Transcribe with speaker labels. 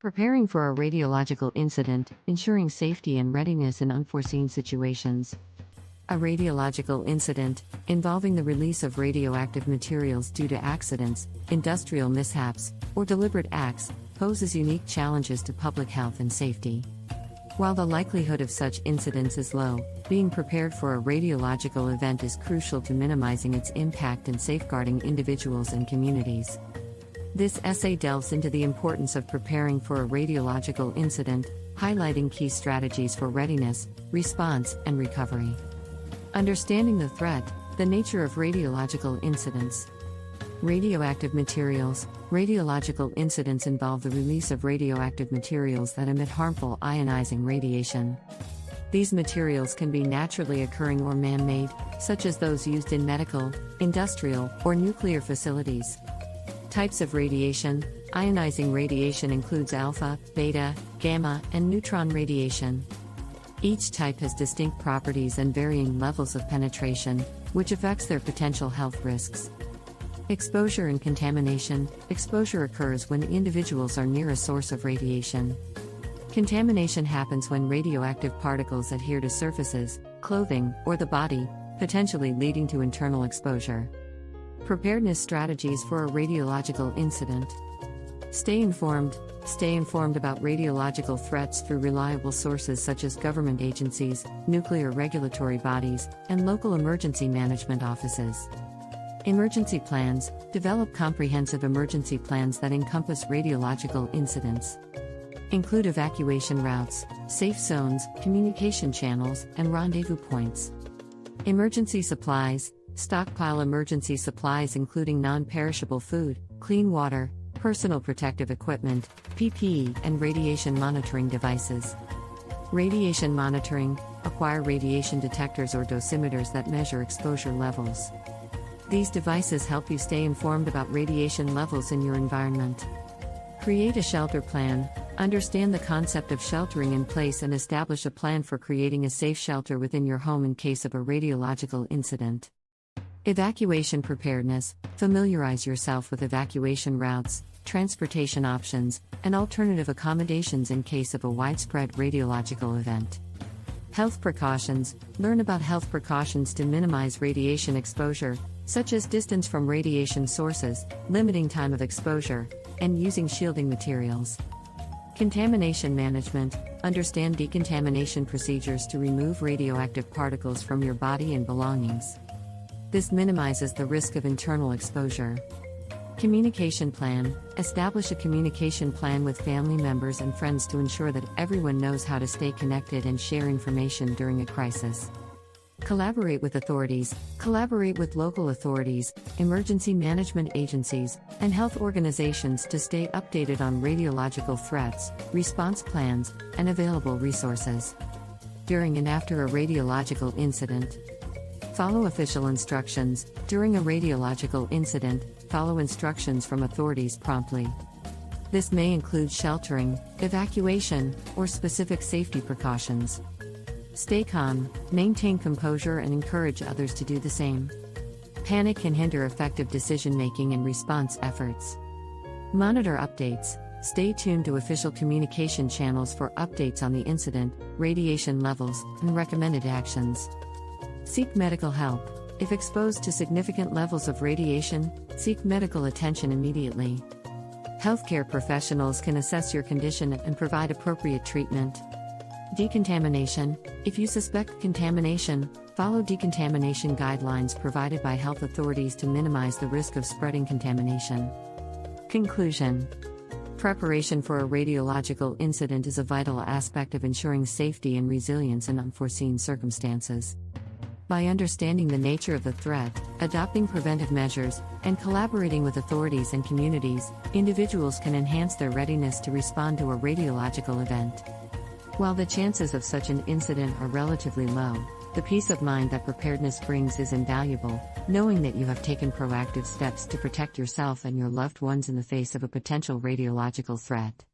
Speaker 1: Preparing for a radiological incident, ensuring safety and readiness in unforeseen situations. A radiological incident, involving the release of radioactive materials due to accidents, industrial mishaps, or deliberate acts, poses unique challenges to public health and safety. While the likelihood of such incidents is low, being prepared for a radiological event is crucial to minimizing its impact and safeguarding individuals and communities. This essay delves into the importance of preparing for a radiological incident, highlighting key strategies for readiness, response, and recovery. Understanding the threat, the nature of radiological incidents. Radioactive materials. Radiological incidents involve the release of radioactive materials that emit harmful ionizing radiation. These materials can be naturally occurring or man-made, such as those used in medical, industrial, or nuclear facilities. Types of radiation. Ionizing radiation includes alpha, beta, gamma, and neutron radiation. Each type has distinct properties and varying levels of penetration, which affects their potential health risks. Exposure and contamination. Exposure occurs when individuals are near a source of radiation. Contamination happens when radioactive particles adhere to surfaces, clothing, or the body, potentially leading to internal exposure. Preparedness strategies for a radiological incident. Stay informed. Stay informed about radiological threats through reliable sources such as government agencies, nuclear regulatory bodies, and local emergency management offices. Emergency plans. Develop comprehensive emergency plans that encompass radiological incidents. Include evacuation routes, safe zones, communication channels, and rendezvous points. Emergency supplies. Stockpile emergency supplies including non-perishable food, clean water, personal protective equipment, PPE, and radiation monitoring devices. Radiation monitoring. Acquire radiation detectors or dosimeters that measure exposure levels. These devices help you stay informed about radiation levels in your environment. Create a shelter plan. Understand the concept of sheltering in place and establish a plan for creating a safe shelter within your home in case of a radiological incident. Evacuation preparedness. Familiarize yourself with evacuation routes, transportation options, and alternative accommodations in case of a widespread radiological event. Health precautions. Learn about health precautions to minimize radiation exposure, such as distance from radiation sources, limiting time of exposure, and using shielding materials. Contamination management. Understand decontamination procedures to remove radioactive particles from your body and belongings. This minimizes the risk of internal exposure. Communication plan. Establish a communication plan with family members and friends to ensure that everyone knows how to stay connected and share information during a crisis. Collaborate with authorities. Collaborate with local authorities, emergency management agencies, and health organizations to stay updated on radiological threats, response plans, and available resources. During and after a radiological incident. Follow official instructions. During a radiological incident, follow instructions from authorities promptly. This may include sheltering, evacuation, or specific safety precautions. Stay calm, maintain composure, and encourage others to do the same. Panic can hinder effective decision-making and response efforts. Monitor updates. Stay tuned to official communication channels for updates on the incident, radiation levels, and recommended actions. Seek medical help. If exposed to significant levels of radiation, seek medical attention immediately. Healthcare professionals can assess your condition and provide appropriate treatment. Decontamination. If you suspect contamination, follow decontamination guidelines provided by health authorities to minimize the risk of spreading contamination. Conclusion. Preparation for a radiological incident is a vital aspect of ensuring safety and resilience in unforeseen circumstances. By understanding the nature of the threat, adopting preventive measures, and collaborating with authorities and communities, individuals can enhance their readiness to respond to a radiological event. While the chances of such an incident are relatively low, the peace of mind that preparedness brings is invaluable, knowing that you have taken proactive steps to protect yourself and your loved ones in the face of a potential radiological threat.